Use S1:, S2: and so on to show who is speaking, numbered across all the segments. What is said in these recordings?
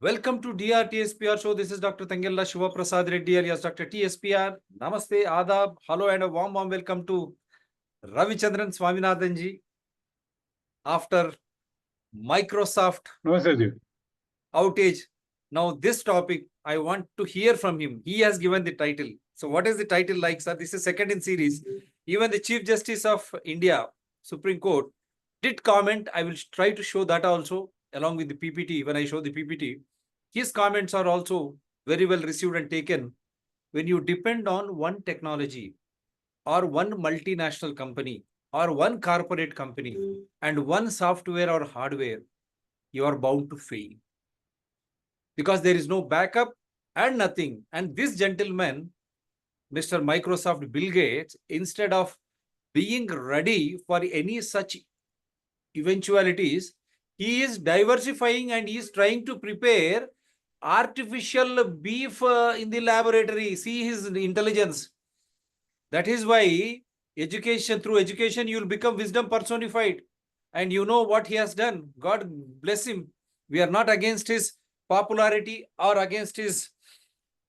S1: Welcome to DRTSPR show. This is Dr. Tangella Shiva Prasad Reddy alias Dr. TSPR. Namaste, Adab, hello and a warm welcome to Ravichandran Swaminathan ji. After Microsoft outage. Now this topic, I want to hear from him. He has given the title. So what is the title like, sir? This is second in series. Even the Chief Justice of India, Supreme Court, did comment. I will try to show that also along with the PPT. When I show the PPT, his comments are also very well received and taken. When you depend on one technology or one multinational company or one corporate company and one software or hardware, you are bound to fail. Because there is no backup and nothing. And this gentleman, Mr. Microsoft Bill Gates, instead of being ready for any such eventualities, he is diversifying and he is trying to prepare artificial beef in the laboratory. See his intelligence. That is why education, through education, you will become wisdom personified. And you know what he has done. God bless him. We are not against his popularity or against his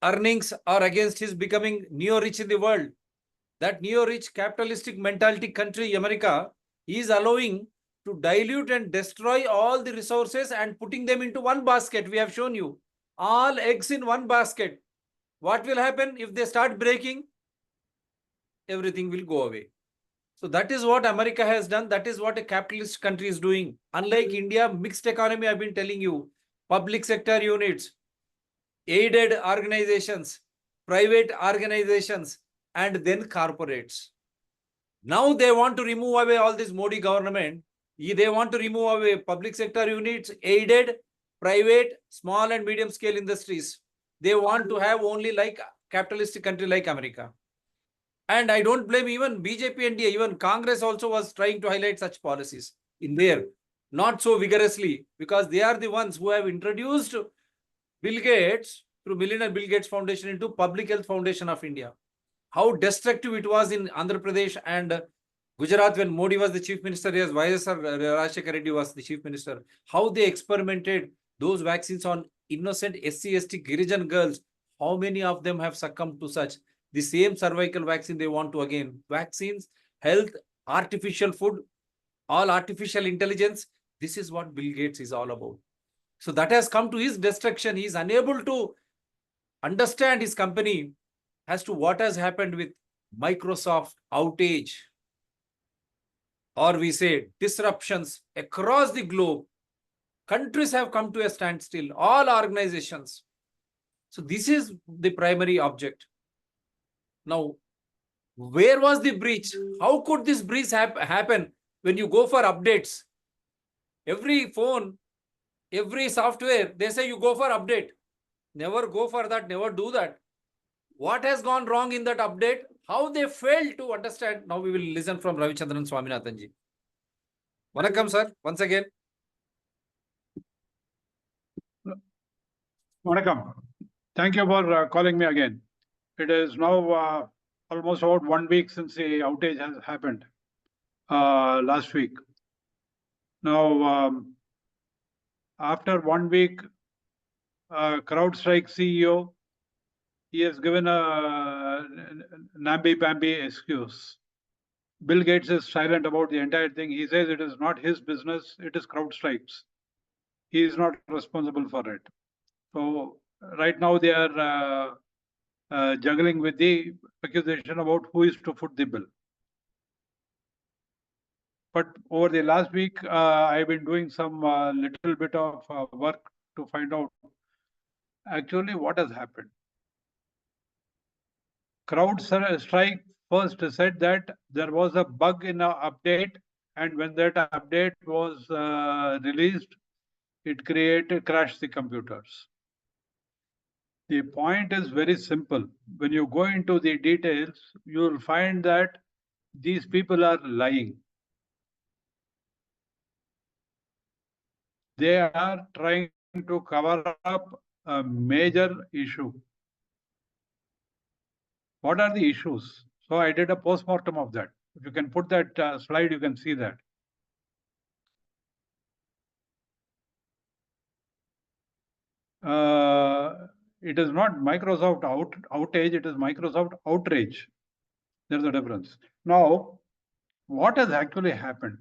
S1: earnings or against his becoming neo-rich in the world. That neo-rich capitalistic mentality country, America, is allowing to dilute and destroy all the resources and putting them into one basket. We have shown you all eggs in one basket. What will happen if they start breaking? Everything will go away. So that is what America has done. That is what a capitalist country is doing. Unlike India, mixed economy, I've been telling you, public sector units, aided organizations, private organizations, and then corporates. Now they want to remove away all this Modi government. They want to remove away public sector units, aided, private, small and medium scale industries. They want to have only like capitalistic country like America. And I don't blame even BJP and even Congress also was trying to highlight such policies in there. Not so vigorously, because they are the ones who have introduced Bill Gates through Millionaire Bill Gates Foundation into Public Health Foundation of India. How destructive it was in Andhra Pradesh and Gujarat when Modi was the chief minister, as YSR Rajshekar Reddy was the chief minister. How they experimented those vaccines on innocent SC/ST Girijan girls. How many of them have succumbed to such? The same cervical vaccine they want to again. Vaccines, health, artificial food, all artificial intelligence. This is what Bill Gates is all about. So that has come to his destruction. He is unable to understand his company as to what has happened with Microsoft outage, or we say disruptions across the globe. Countries have come to a standstill, all organizations. So this is the primary object. Now, where was the breach? How could this breach happen when you go for updates? Every phone, every software, they say you go for update. Never go for that, never do that. What has gone wrong in that update? How they failed to understand? Now we will listen from Ravichandran Swaminathan ji. Vanakkam, sir, once again.
S2: Vanakkam. Thank you for calling me again. It is now almost about 1 week since the outage has happened last week. Now, after 1 week, CrowdStrike CEO, he has given a namby-pamby excuse. Bill Gates is silent about the entire thing. He says it is not his business, it is CrowdStrike's. He is not responsible for it. So right now they are juggling with the accusation about who is to foot the bill. But over the last week, I've been doing some little bit of work to find out actually what has happened. CrowdStrike first said that there was a bug in an update, and when that update was released, it crashed the computers. The point is very simple. When you go into the details, you will find that these people are lying. They are trying to cover up a major issue. What are the issues? So I did a post-mortem of that. If you can put that slide, you can see that. it is not Microsoft outage, it is Microsoft outrage. There's a difference. Now, what has actually happened?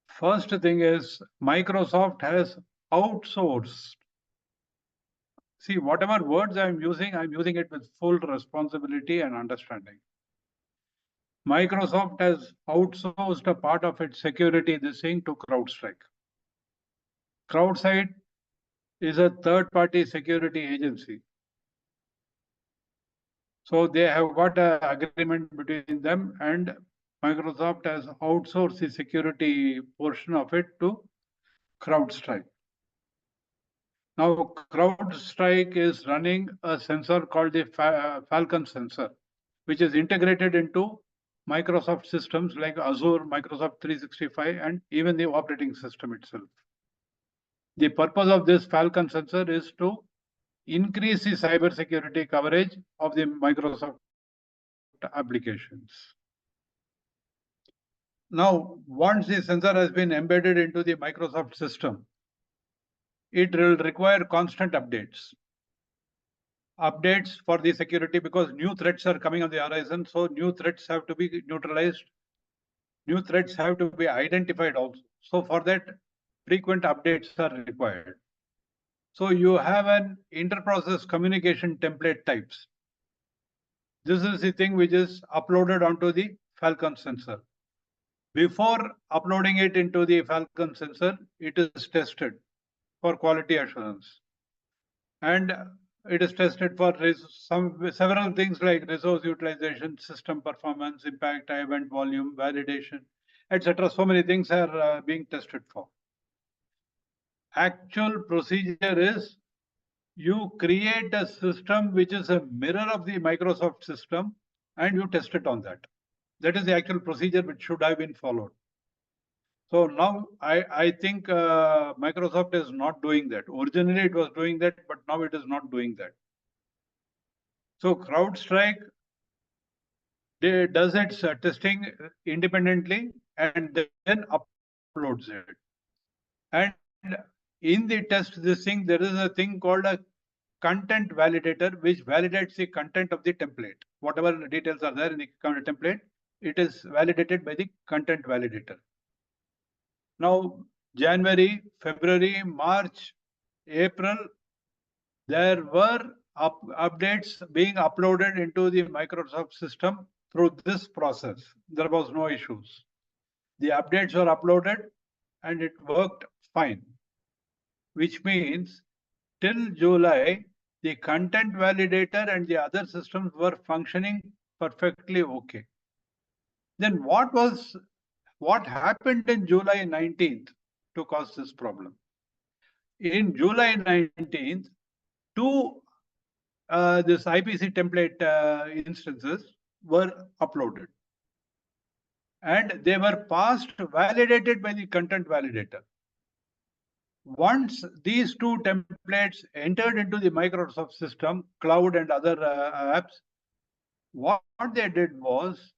S2: First thing is Microsoft has outsourced. See, whatever words I'm using it with full responsibility and understanding. Microsoft has outsourced a part of its security, this thing, to CrowdStrike. CrowdStrike is a third-party security agency. So they have got an agreement between them, and Microsoft has outsourced the security portion of it to CrowdStrike. Now, CrowdStrike is running a sensor called the Falcon sensor, which is integrated into Microsoft systems like Azure, Microsoft 365, and even the operating system itself. The purpose of this Falcon sensor is to increase the cybersecurity coverage of the Microsoft applications. Now, once the sensor has been embedded into the Microsoft system, it will require constant updates. Updates for the security, because new threats are coming on the horizon. So new threats have to be neutralized. New threats have to be identified also. So for that, frequent updates are required. So you have an inter-process communication template types. This is the thing which is uploaded onto the Falcon sensor. Before uploading it into the Falcon sensor, it is tested for quality assurance. And it is tested for several things like resource utilization, system performance, impact, event volume, validation, etc. So many things are being tested for. Actual procedure is you create a system which is a mirror of the Microsoft system and you test it on that. That is the actual procedure which should have been followed. So now I think Microsoft is not doing that. Originally it was doing that, but now it is not doing that. So CrowdStrike does its testing independently and then uploads it. And in the test, there is a thing called a content validator, which validates the content of the template. Whatever details are there in the template, it is validated by the content validator. Now, January, February, March, April, there were updates being uploaded into the Microsoft system through this process. There was no issues. The updates were uploaded and it worked fine, which means till July, the content validator and the other systems were functioning perfectly okay. Then what happened in July 19th to cause this problem? In July 19th, two this IPC template instances were uploaded. And they were passed, validated by the content validator. Once these two templates entered into the Microsoft system, cloud and other apps, what they did was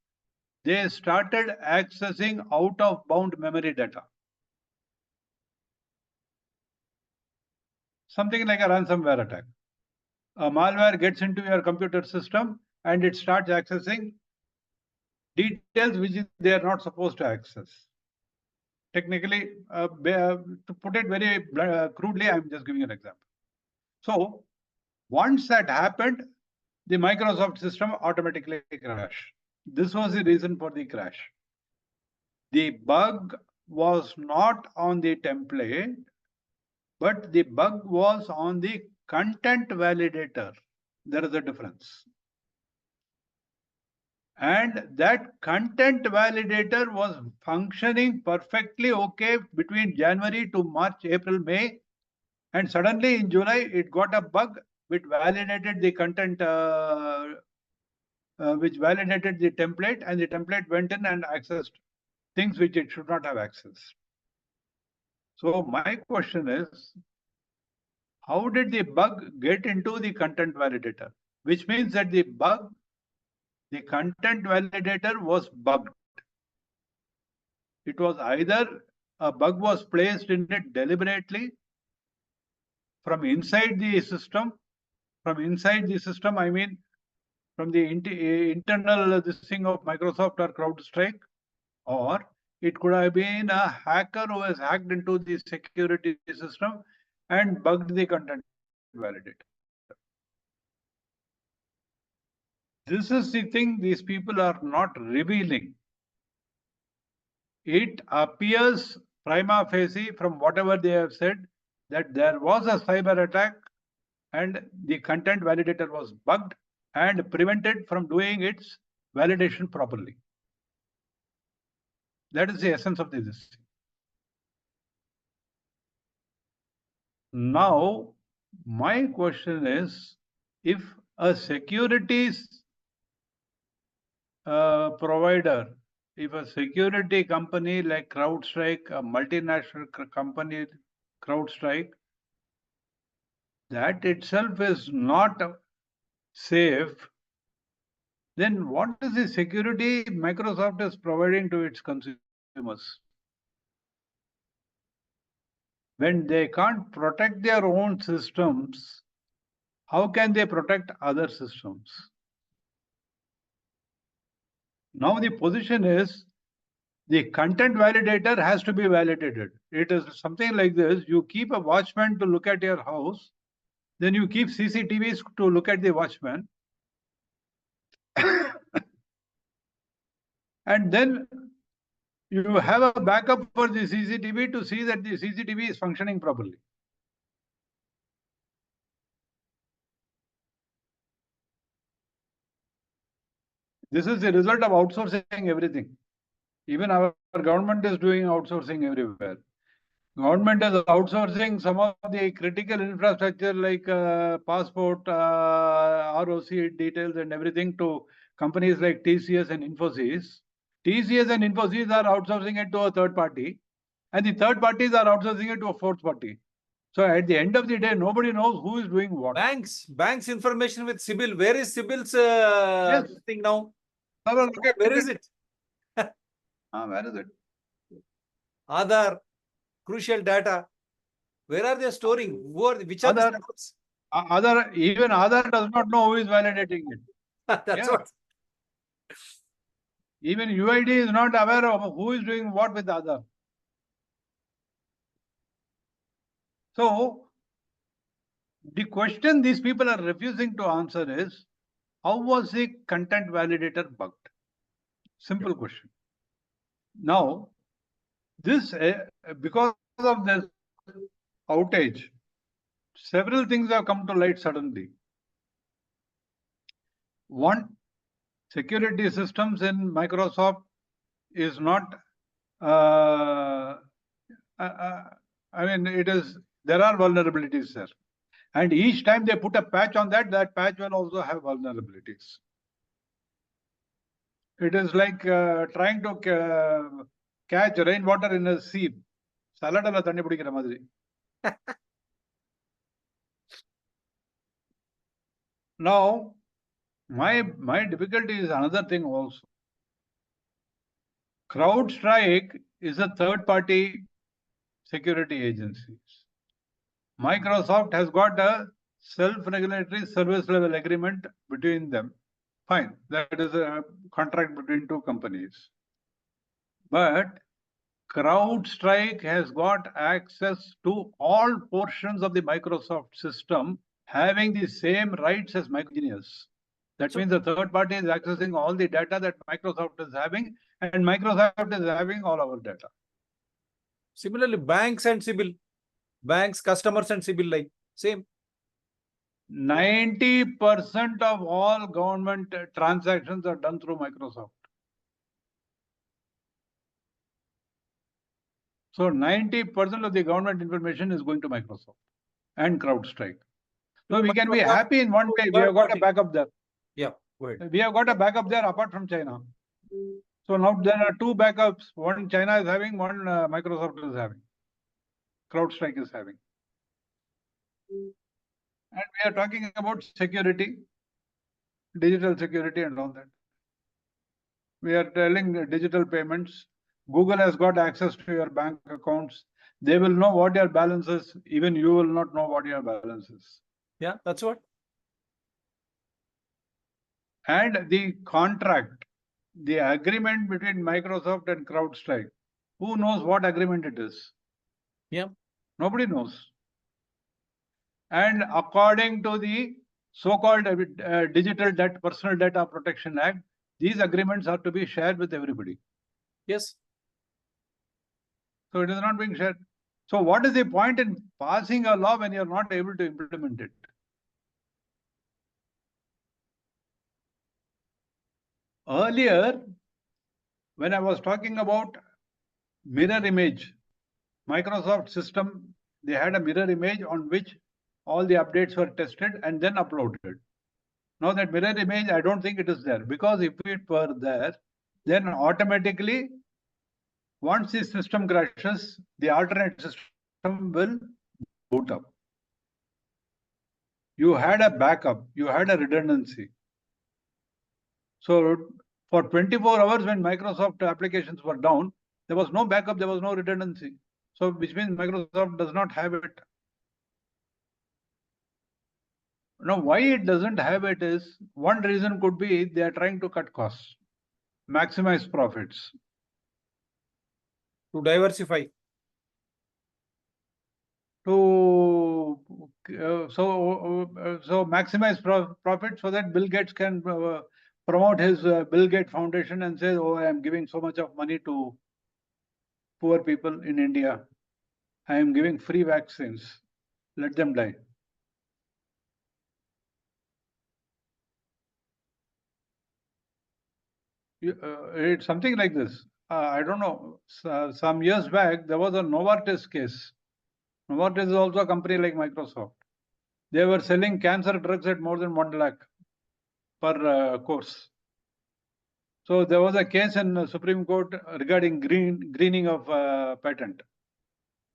S2: they started accessing out-of-bound memory data. Something like a ransomware attack. A malware gets into your computer system and it starts accessing details which they are not supposed to access. Technically, to put it very crudely, I'm just giving an example. So once that happened, the Microsoft system automatically crashed. This was the reason for the crash. The bug was not on the template, but the bug was on the content validator. There is a difference. And that content validator was functioning perfectly okay between January to March, April, May. And suddenly in July, it got a bug which validated the content, which validated the template, and the template went in and accessed things which it should not have accessed. So my question is, how did the bug get into the content validator? Which means that the content validator was bugged. It was either a bug was placed in it deliberately, from inside the system. From inside the system, I mean from the internal this thing of Microsoft or CrowdStrike, or it could have been a hacker who has hacked into the security system and bugged the content validator. This is the thing these people are not revealing. It appears prima facie from whatever they have said that there was a cyber attack and the content validator was bugged and prevented from doing its validation properly. That is the essence of this. Now, my question is, if a securities provider, if a security company like CrowdStrike, a multinational company, CrowdStrike, that itself is not safe, then what is the security Microsoft is providing to its consumers? When they can't protect their own systems, how can they protect other systems? Now the position is the content validator has to be validated. It is something like this. You keep a watchman to look at your house, then you keep CCTVs to look at the watchman. And then you have a backup for the CCTV to see that the CCTV is functioning properly. This is the result of outsourcing everything. Even our government is doing outsourcing everywhere. Government is outsourcing some of the critical infrastructure like passport, ROC details and everything to companies like TCS and Infosys. TCS and Infosys are outsourcing it to a third party, and the third parties are outsourcing it to a fourth party. So at the end of the day, nobody knows who is doing what.
S1: Banks information with CIBIL. Where is CIBIL's thing now?
S2: Okay,
S1: where is it?
S2: Where is it?
S1: Aadhaar, crucial data. Where are they storing? Which are
S2: Aadhaar,
S1: the
S2: even Aadhaar does not know who is validating it.
S1: That's what.
S2: Even UID is not aware of who is doing what with Aadhaar. So the question these people are refusing to answer is, how was the content validator bugged? Simple question. Now, this because of this outage, several things have come to light suddenly. One, security systems in Microsoft is not. I mean, there are vulnerabilities there, and each time they put a patch on that, that patch will also have vulnerabilities. It is like trying to catch rainwater in a sieve. Salad alla thanni pidikira madri. Now, my difficulty is another thing also. CrowdStrike is a third-party security agency. Microsoft has got a self-regulatory service level agreement between them. Fine, that is a contract between two companies. But CrowdStrike has got access to all portions of the Microsoft system, having the same rights as Microsoft. That means the third party is accessing all the data that Microsoft is having, and Microsoft is having all our data.
S1: Similarly, banks and CIBIL. Banks, customers and CIBIL, like same.
S2: 90% of all government transactions are done through Microsoft. So 90% of the government information is going to Microsoft and CrowdStrike. So we can be happy in one way. We have got a backup there.
S1: Yeah, go ahead.
S2: We have got a backup there apart from China. So now there are two backups. One China is having, one Microsoft is having. CrowdStrike is having. And we are talking about security, digital security and all that. We are telling digital payments. Google has got access to your bank accounts. they will know what your balance is. Even you will not know what your balance is.
S1: Yeah, that's what.
S2: And the contract, the agreement between Microsoft and CrowdStrike, who knows what agreement it is?
S1: Yeah.
S2: Nobody knows. And according to the so-called Digital Personal Data Protection Act, these agreements are to be shared with everybody.
S1: Yes.
S2: So it is not being shared. So what is the point in passing a law when you're not able to implement it? Earlier, when I was talking about mirror image, Microsoft system, they had a mirror image on which all the updates were tested and then uploaded. Now that mirror image, I don't think it is there, because if it were there, then automatically, once the system crashes, the alternate system will boot up. You had a backup, you had a redundancy. So for 24 hours when Microsoft applications were down, there was no backup, there was no redundancy. So which means Microsoft does not have it. Now, why it doesn't have it is, one reason could be they are trying to cut costs, maximize profits.
S1: To diversify.
S2: To so maximize profit, so that Bill Gates can promote his Bill Gates Foundation and say, oh, I am giving so much of money to poor people in India. I am giving free vaccines. Let them die. It's something like this. I don't know. Some years back, there was a Novartis case. Novartis is also a company like Microsoft. They were selling cancer drugs at more than 1 lakh per course. So there was a case in the Supreme Court regarding greening of patent.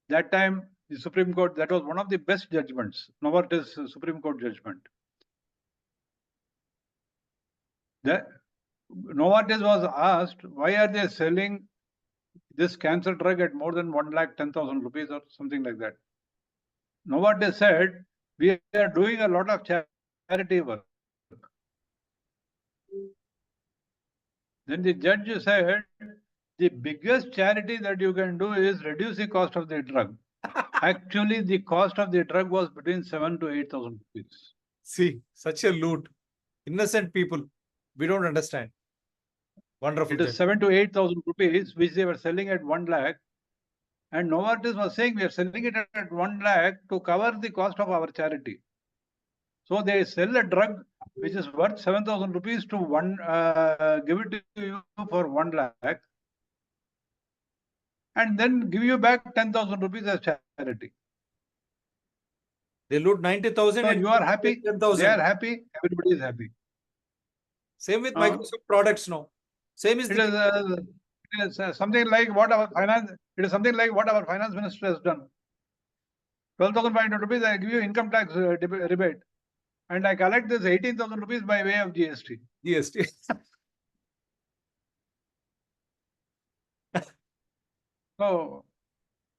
S2: That time, the Supreme Court, that was one of the best judgments, Novartis Supreme Court judgment. Novartis was asked, why are they selling this cancer drug at more than 1,10,000 rupees or something like that? Novartis said, we are doing a lot of charity work. Then the judge said, the biggest charity that you can do is reduce the cost of the drug. Actually, the cost of the drug was between 7,000 to 8,000 rupees.
S1: See, such a loot. Innocent people. We don't understand. Wonderful.
S2: It is 7,000 to 8,000 rupees, which they were selling at 1 lakh. And Novartis was saying, we are selling it at 1 lakh to cover the cost of our charity. So they sell a drug which is worth 7,000 rupees to give it to you for 1 lakh, and then give you back 10,000 rupees as charity.
S1: They loot 90,000.
S2: So you are happy,
S1: 10,000.
S2: they are happy, everybody is happy.
S1: Same with Microsoft products now. Same is
S2: it is something like what our finance. It is something like what our finance minister has done. 12,500 rupees, I give you income tax rebate, and I collect this 18,000 rupees by way of GST.
S1: GST.
S2: So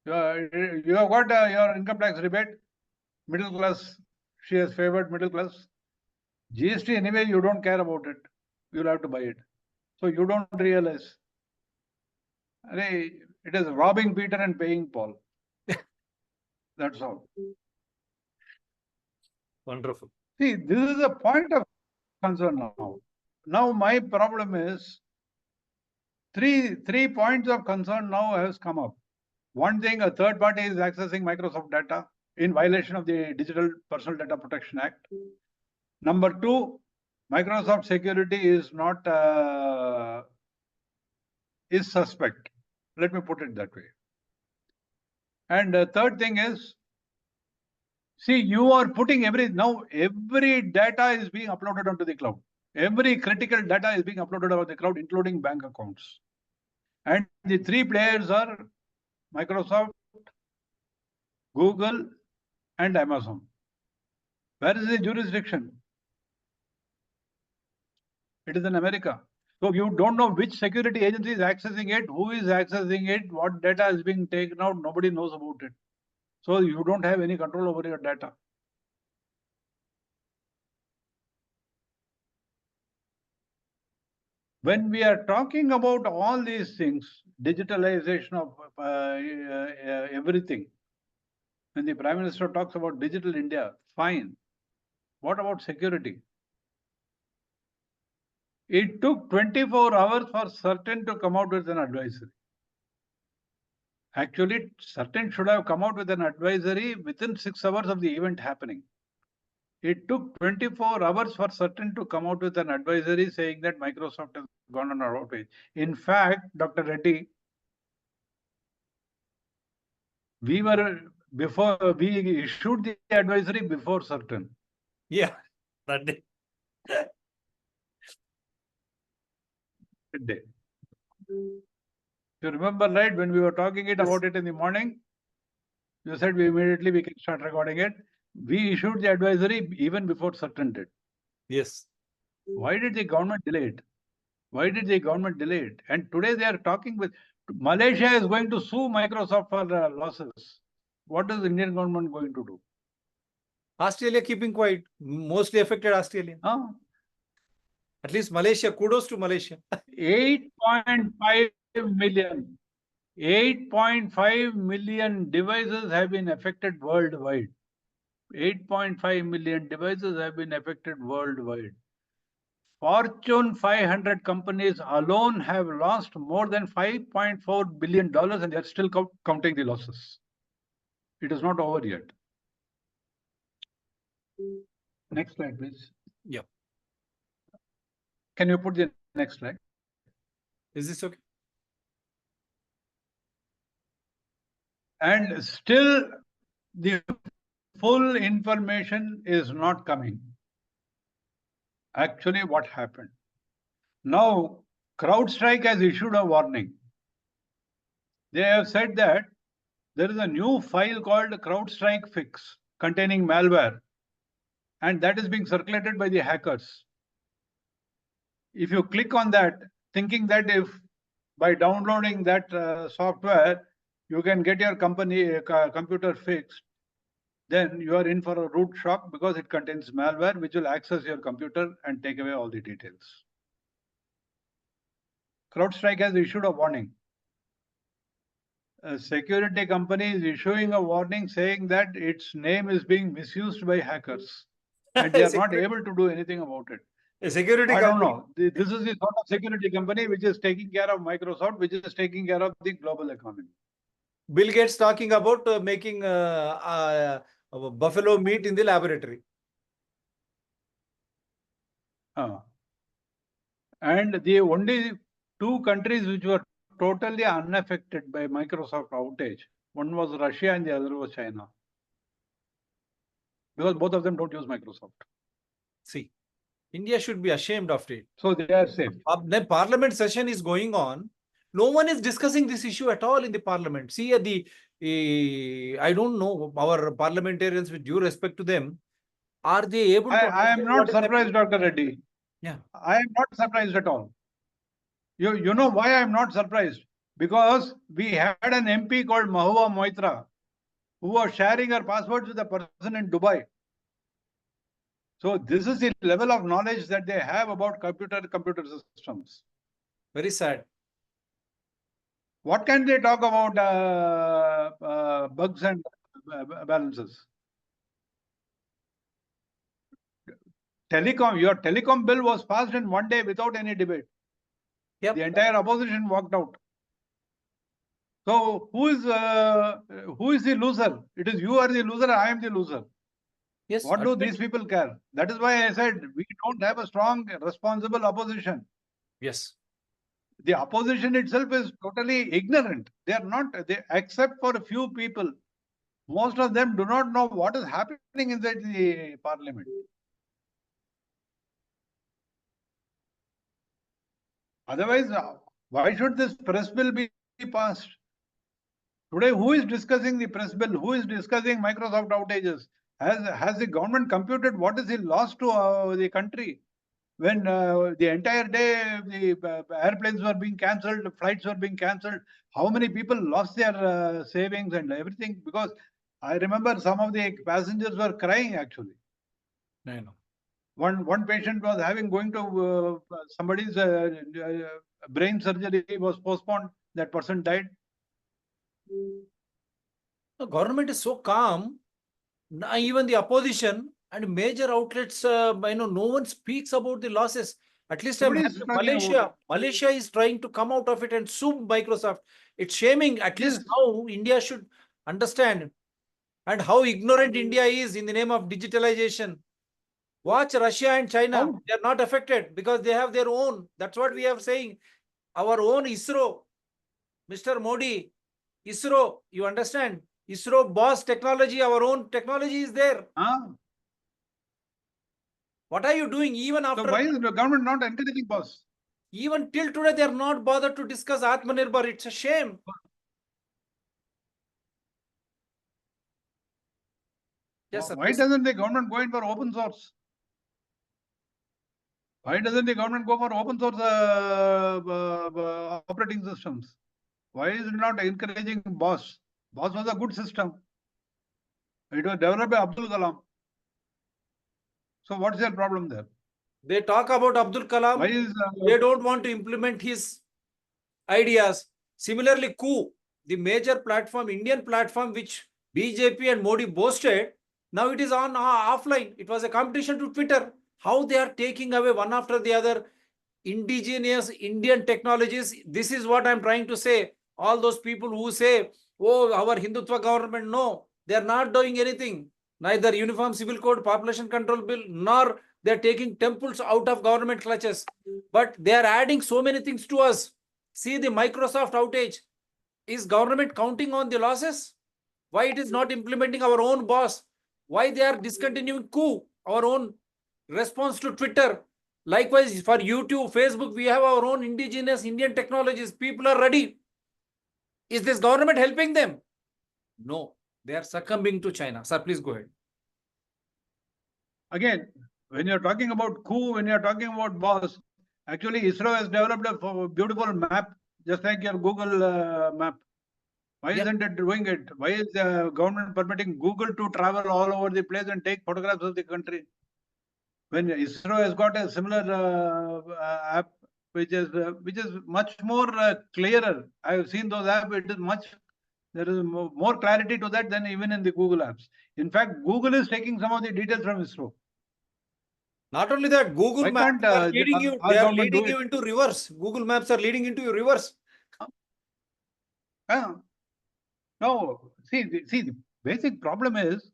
S2: you have got your income tax rebate. Middle class, she has favored middle class. GST anyway, you don't care about it. You'll have to buy it. So you don't realize. It is robbing Peter and paying Paul. That's all.
S1: Wonderful.
S2: See, this is a point of concern now. Now my problem is three points of concern now has come up. One thing, a third party is accessing Microsoft data in violation of the Digital Personal Data Protection Act. Number two, Microsoft security is not is suspect. Let me put it that way. And the third thing is, see, you are putting every data is being uploaded onto the cloud. Every critical data is being uploaded over the cloud, including bank accounts. And the three players are Microsoft, Google, and Amazon. Where is the jurisdiction? It is in America. So you don't know which security agency is accessing it, who is accessing it, what data is being taken out, nobody knows about it. So you don't have any control over your data. When we are talking about all these things, digitalization of everything, when the Prime Minister talks about digital India, fine. What about security? It took 24 hours for certain to come out with an advisory. Actually, certain should have come out with an advisory within 6 hours of the event happening. It took 24 hours for certain to come out with an advisory saying that Microsoft has gone on an outage. In fact, Dr. Reddy, we issued the advisory before certain.
S1: Yeah, that day.
S2: Day. You remember, right, when we were talking about it in the morning, you said we can start recording it. We issued the advisory even before certain did.
S1: Yes.
S2: Why did the government delay it? Why did the government delay it? And today they are talking with Malaysia is going to sue Microsoft for losses. What is the Indian government going to do?
S1: Australia keeping quiet. Mostly affected Australia. At least Malaysia. Kudos to Malaysia.
S2: 8.5 million. 8.5 million devices have been affected worldwide. 8.5 million devices have been affected worldwide. Fortune 500 companies alone have lost more than $5.4 billion and they are still counting the losses. It is not over yet. Next slide, please.
S1: Yeah.
S2: Can you put the next slide?
S1: Is this okay?
S2: And still the full information is not coming. Actually, what happened? Now, CrowdStrike has issued a warning. They have said that there is a new file called CrowdStrike Fix containing malware, and that is being circulated by the hackers. If you click on that, thinking that if by downloading that software, you can get your computer fixed, then you are in for a root shock because it contains malware which will access your computer and take away all the details. CrowdStrike has issued a warning. A security company is issuing a warning saying that its name is being misused by hackers and they are not able to do anything about it.
S1: A security
S2: I don't
S1: company.
S2: know. This is the sort of security company which is taking care of Microsoft, which is taking care of the global economy.
S1: Bill Gates talking about making buffalo meat in the laboratory.
S2: And the only two countries which were totally unaffected by Microsoft outage, one was Russia and the other was China. Because both of them don't use Microsoft.
S1: See, India should be ashamed of it.
S2: So they are safe.
S1: The parliament session is going on. No one is discussing this issue at all in the parliament. See, I don't know, our parliamentarians, with due respect to them, are they able to...
S2: I am not surprised, Dr. Reddy.
S1: Yeah.
S2: I am not surprised at all. You know why I am not surprised? Because we had an MP called Mahua Moitra who was sharing her passwords with a person in Dubai. So this is the level of knowledge that they have about computer systems.
S1: Very sad.
S2: What can they talk about bugs and balances? Your telecom bill was passed in one day without any debate.
S1: Yep.
S2: The entire opposition walked out. So who is the loser? It is you are the loser, I am the loser.
S1: Yes.
S2: What do these people care? That is why I said we don't have a strong, responsible opposition.
S1: Yes.
S2: The opposition itself is totally ignorant. They are not, except for a few people. Most of them do not know what is happening inside the parliament. Otherwise, why should this press bill be passed? Today, who is discussing the press bill? Who is discussing Microsoft outages? Has the government computed what is the loss to the country? when the entire day the airplanes were being cancelled, flights were being cancelled. How many people lost their savings and everything? Because I remember some of the passengers were crying actually.
S1: I know.
S2: One patient was going to somebody's brain surgery was postponed. That person died.
S1: The government is so calm. Even the opposition and major outlets, no one speaks about the losses. At least I'm
S2: Nobody is
S1: happy.
S2: talking about it.
S1: Malaysia is trying to come out of it and sue Microsoft. It's shaming. At least
S2: Yes.
S1: now India should understand and how ignorant India is in the name of digitalization. Watch Russia and China.
S2: How?
S1: They are not affected because they have their own. That's what we are saying. Our own ISRO, Mr. Modi, ISRO, you understand? ISRO-BOSS technology, our own technology is there. What are you doing even
S2: So
S1: after?
S2: why is the government not encouraging BOSS?
S1: Even till today, they are not bothered to discuss Atmanirbhar. It's a shame. Yes, sir.
S2: Why doesn't the government go in for open source? Why doesn't the government go for open source operating systems? Why is it not encouraging BOSS? BOSS was a good system. It was developed by Abdul Kalam. So what's their problem there?
S1: They talk about Abdul Kalam.
S2: Why is
S1: They don't want to implement his ideas. Similarly, coup, the major platform, Indian platform, which BJP and Modi boasted, now it is on offline. It was a competition to Twitter. How they are taking away one after the other indigenous Indian technologies. This is what I'm trying to say. All those people who say, oh, our Hindutva government, no, they are not doing anything. Neither Uniform Civil Code, Population Control Bill, nor they are taking temples out of government clutches. But they are adding so many things to us. See the Microsoft outage. Is government counting on the losses? Why it is not implementing our own BOSS? Why they are discontinuing coup, our own response to Twitter? Likewise, for YouTube, Facebook, we have our own indigenous Indian technologies. People are ready. Is this government helping them? No, they are succumbing to China. Sir, please go ahead.
S2: Again, when you're talking about coup, when you're talking about BOSS, actually ISRO has developed a beautiful map, just like your Google map. Why isn't it doing it? Why is the government permitting Google to travel all over the place and take photographs of the country? When ISRO has got a similar app, which is much more clearer. I have seen those apps. It is much. There is more clarity to that than even in the Google apps. In fact, Google is taking some of the details from ISRO.
S1: Not only that, Google
S2: Why
S1: Maps
S2: can't
S1: are leading you.
S2: our
S1: They are
S2: government do
S1: leading you
S2: it?
S1: into reverse. Google Maps are leading into your reverse.
S2: No, see, the basic problem is,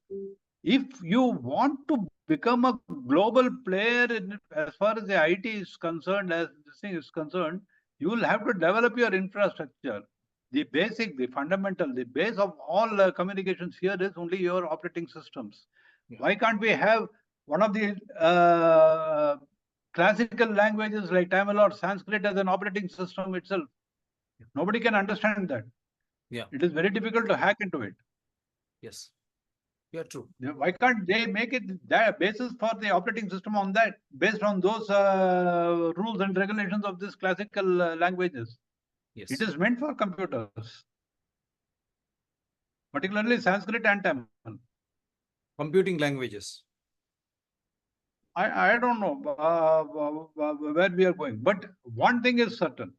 S2: if you want to become a global player as far as the IT is concerned, as this thing is concerned, you will have to develop your infrastructure. The basic, the fundamental, the base of all communications here is only your operating systems.
S1: Yeah.
S2: Why can't we have one of the classical languages like Tamil or Sanskrit as an operating system itself? Nobody can understand that.
S1: Yeah.
S2: It is very difficult to hack into it.
S1: Yes. You are true.
S2: Why can't they make it the basis for the operating system on that, based on those rules and regulations of these classical languages?
S1: Yes.
S2: It is meant for computers, particularly Sanskrit and Tamil.
S1: Computing languages.
S2: I don't know where we are going, but one thing is certain.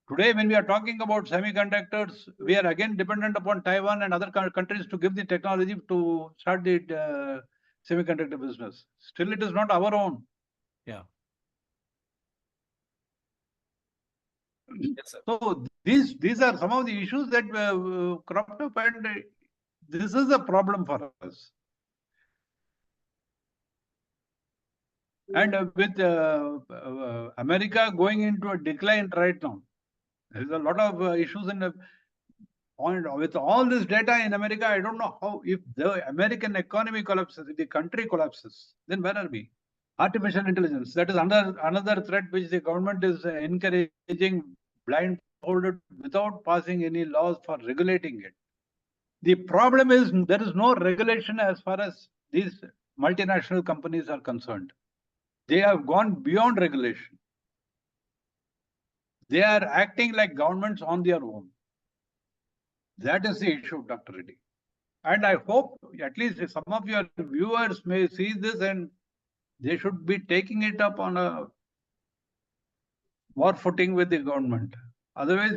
S2: Today, when we are talking about semiconductors, we are again dependent upon Taiwan and other countries to give the technology to start the semiconductor business. Still, it is not our own.
S1: Yeah. Yes, sir.
S2: So these are some of the issues that cropped up, and this is a problem for us. And with America going into a decline right now, there is a lot of issues in the point. With all this data in America, I don't know how, if the American economy collapses, if the country collapses, then where are we? Artificial intelligence, that is another threat which the government is encouraging blindfolded without passing any laws for regulating it. The problem is there is no regulation as far as these multinational companies are concerned. They have gone beyond regulation. They are acting like governments on their own. That is the issue, Dr. Reddy. And I hope at least some of your viewers may see this and they should be taking it up on a war footing with the government. Otherwise,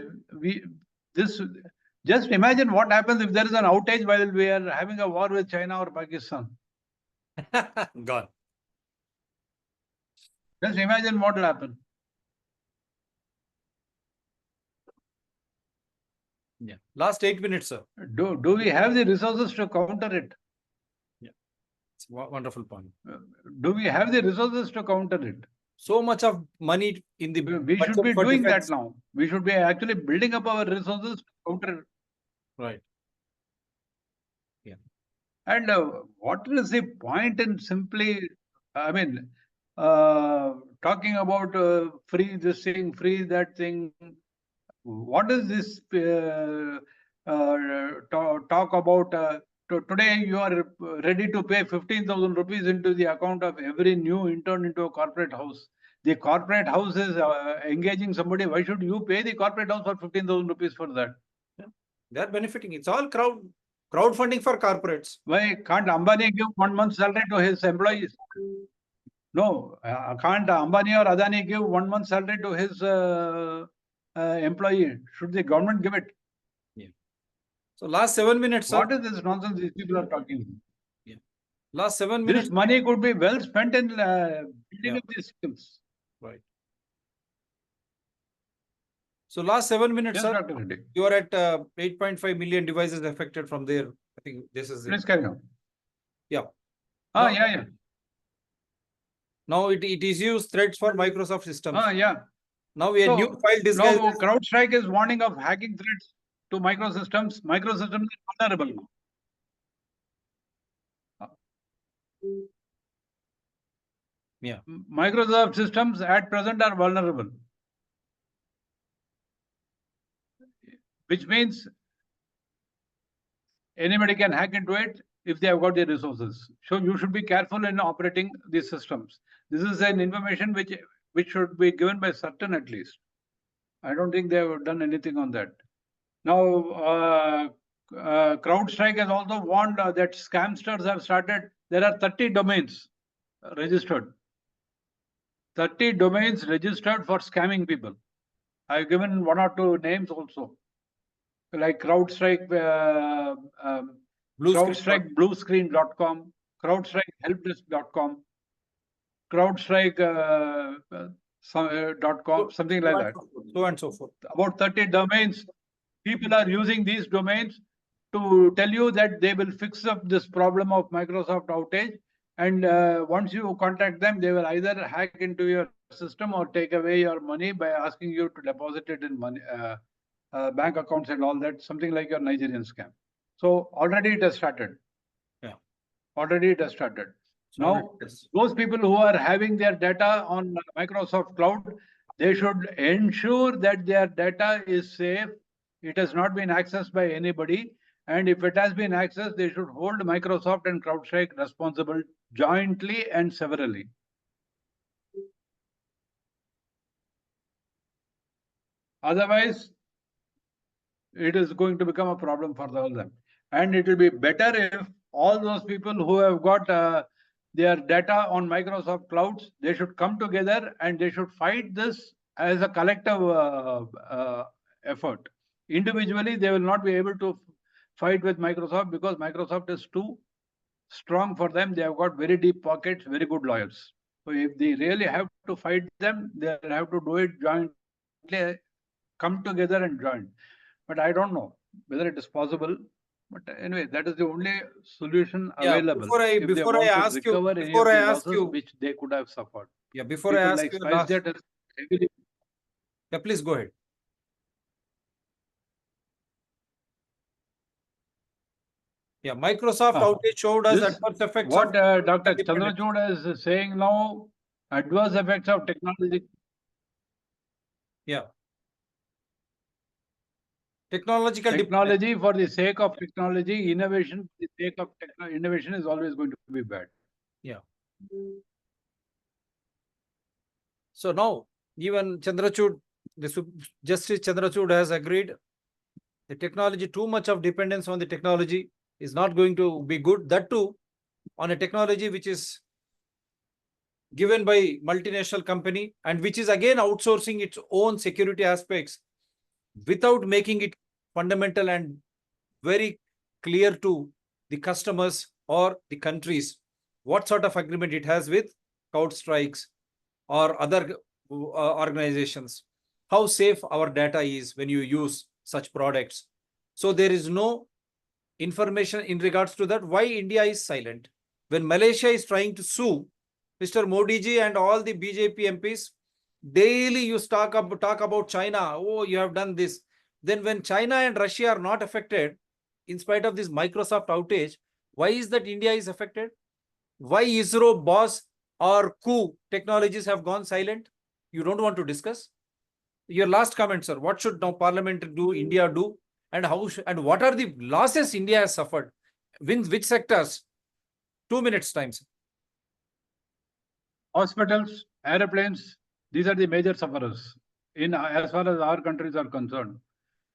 S2: just imagine what happens if there is an outage while we are having a war with China or Pakistan.
S1: Gone.
S2: Just imagine what will happen.
S1: Yeah. Last 8 minutes, sir.
S2: Do we have the resources to counter it?
S1: It's a wonderful point.
S2: Do we have the resources to counter it?
S1: So much of money in the
S2: We
S1: budget
S2: should be
S1: for
S2: doing
S1: defense.
S2: that now. We should be actually building up our resources to counter it.
S1: Right.
S2: And what is the point in simply, I mean, talking about free this thing, free that thing? What is this talk about? Today you are ready to pay 15,000 rupees into the account of every new intern into a corporate house. The corporate house is engaging somebody. Why should you pay the corporate house for 15,000 rupees for that?
S1: They are benefiting. It's all crowdfunding for corporates.
S2: Why can't Ambani give 1 month's salary to his employees? No, can't Ambani or Adani give 1 month's salary to his employee? Should the government give it?
S1: So last 7 minutes, sir.
S2: What is this nonsense these people are talking?
S1: Last 7 minutes.
S2: This money could be well spent in building up these skills.
S1: Right. So last 7 minutes,
S2: Yes,
S1: sir.
S2: Dr. Reddy.
S1: You are at 8.5 million devices affected from there. I think this is it.
S2: Please carry on.
S1: Yeah.
S2: Ah,
S1: Now-
S2: yeah.
S1: Now it issues threats for Microsoft systems.
S2: Ah, yeah.
S1: Now a
S2: So,
S1: new file disguised.
S2: Now, CrowdStrike is warning of hacking threats to microsystems. Microsystems are vulnerable now.
S1: Yeah.
S2: Microsoft systems at present are vulnerable. Which means anybody can hack into it if they have got the resources. So you should be careful in operating these systems. This is an information which should be given by certain at least. I don't think they have done anything on that. Now, CrowdStrike has also warned that scamsters have started. There are 30 domains registered. 30 domains registered for scamming people. I've given 1 or 2 names also, like CrowdStrike, CrowdStrike Bluescreen.com, CrowdStrike Helpdesk.com, CrowdStrike.com, something like that.
S1: So and so forth.
S2: About 30 domains. People are using these domains to tell you that they will fix up this problem of Microsoft outage. And once you contact them, they will either hack into your system or take away your money by asking you to deposit it in money, bank accounts and all that, something like your Nigerian scam. So already it has started.
S1: Yeah.
S2: Already it has started.
S1: So
S2: Now, those people who are having their data on Microsoft Cloud, they should ensure that their data is safe. It has not been accessed by anybody. And if it has been accessed, they should hold Microsoft and CrowdStrike responsible jointly and severally. Otherwise, it is going to become a problem for all of them. And it will be better if all those people who have got their data on Microsoft clouds, they should come together and they should fight this as a collective effort. Individually, they will not be able to fight with Microsoft because Microsoft is too strong for them. They have got very deep pockets, very good lawyers. So if they really have to fight them, they have to do it jointly, come together and join. But I don't know whether it is possible. But anyway, that is the only solution available.
S1: Before I ask you,
S2: which they could have suffered.
S1: Yeah, before
S2: People
S1: I ask
S2: like
S1: you,
S2: SpiceJet is heavily.
S1: Yeah, please go ahead. Yeah, Microsoft outage showed us adverse effects.
S2: What Dr. Chandrachud is saying now, adverse effects of technology.
S1: Yeah. Technology
S2: for the sake of technology, innovation for the sake of innovation is always going to be bad.
S1: Yeah. So now, even Chandrachud, Justice Chandrachud has agreed the technology, too much of dependence on the technology is not going to be good. That too, on a technology which is given by multinational company and which is again outsourcing its own security aspects without making it fundamental and very clear to the customers or the countries what sort of agreement it has with CrowdStrikes or other organizations, how safe our data is when you use such products. So there is no information in regards to that. Why India is silent? When Malaysia is trying to sue Mr. Modi ji and all the BJP MPs, daily you talk about China. Oh, you have done this. Then when China and Russia are not affected, in spite of this Microsoft outage, why is that India is affected? Why ISRO-BOSS or coup technologies have gone silent? You don't want to discuss? Your last comment, sir. What should now Parliament do, India do? And how and what are the losses India has suffered? Which sectors? 2 minutes time, sir.
S2: Hospitals, airplanes, these are the major sufferers in as far as our countries are concerned.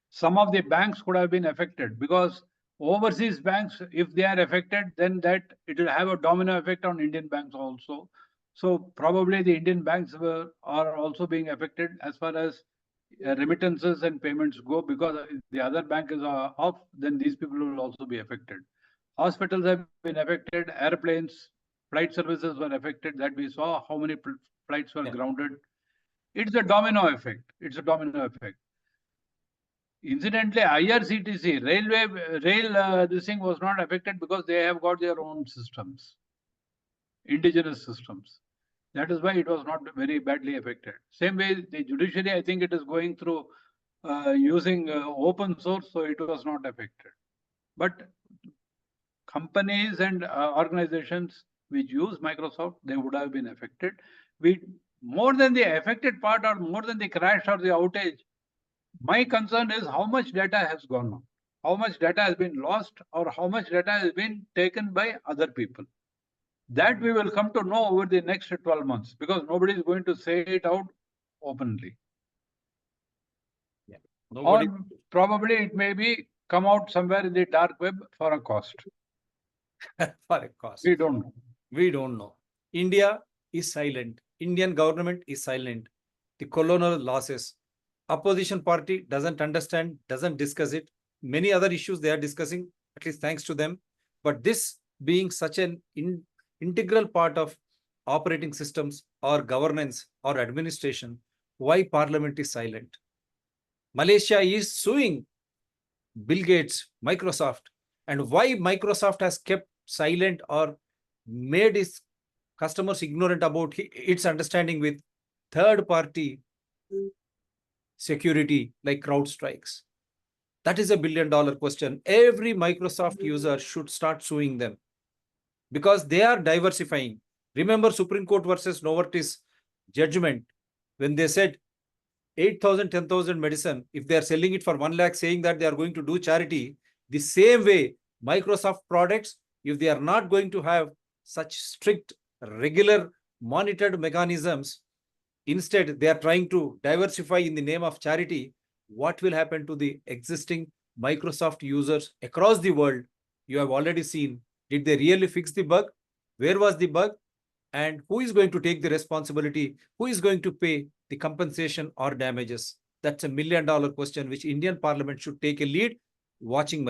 S2: Some of the banks could have been affected because overseas banks, if they are affected, then that it will have a domino effect on Indian banks also. So probably the Indian banks are also being affected as far as remittances and payments go, because the other bank is off, then these people will also be affected. Hospitals have been affected, airplanes, flight services were affected, that we saw how many flights were grounded. It's a domino effect. It's a domino effect. Incidentally, IRCTC, this thing was not affected because they have got their own systems, indigenous systems. That is why it was not very badly affected. Same way, the judiciary, I think it is going through using open source, so it was not affected. But companies and organizations which use Microsoft, they would have been affected. More than the affected part or more than the crash or the outage, my concern is how much data has gone on, how much data has been lost, or how much data has been taken by other people. That we will come to know over the next 12 months because nobody is going to say it out openly.
S1: Yeah. Nobody.
S2: Or probably it may be come out somewhere in the dark web for a cost.
S1: For a cost.
S2: We don't know.
S1: We don't know. India is silent. Indian government is silent. The colonial losses. Opposition party doesn't understand, doesn't discuss it. Many other issues they are discussing, at least thanks to them. But this being such an integral part of operating systems or governance or administration, why Parliament is silent? Malaysia is suing Bill Gates, Microsoft, and why Microsoft has kept silent or made its customers ignorant about its understanding with third-party security like CrowdStrikes. That is a $1 billion question. Every Microsoft user should start suing them because they are diversifying. Remember Supreme Court versus Novartis judgment when they said 8,000, 10,000 medicine, if they are selling it for 1 lakh, saying that they are going to do charity, the same way Microsoft products, if they are not going to have such strict, regular monitored mechanisms, instead they are trying to diversify in the name of charity, what will happen to the existing Microsoft users across the world? You have already seen, did they really fix the bug? Where was the bug? And who is going to take the responsibility? Who is going to pay the compensation or damages? That's a $1 million question which Indian Parliament should take a lead watching.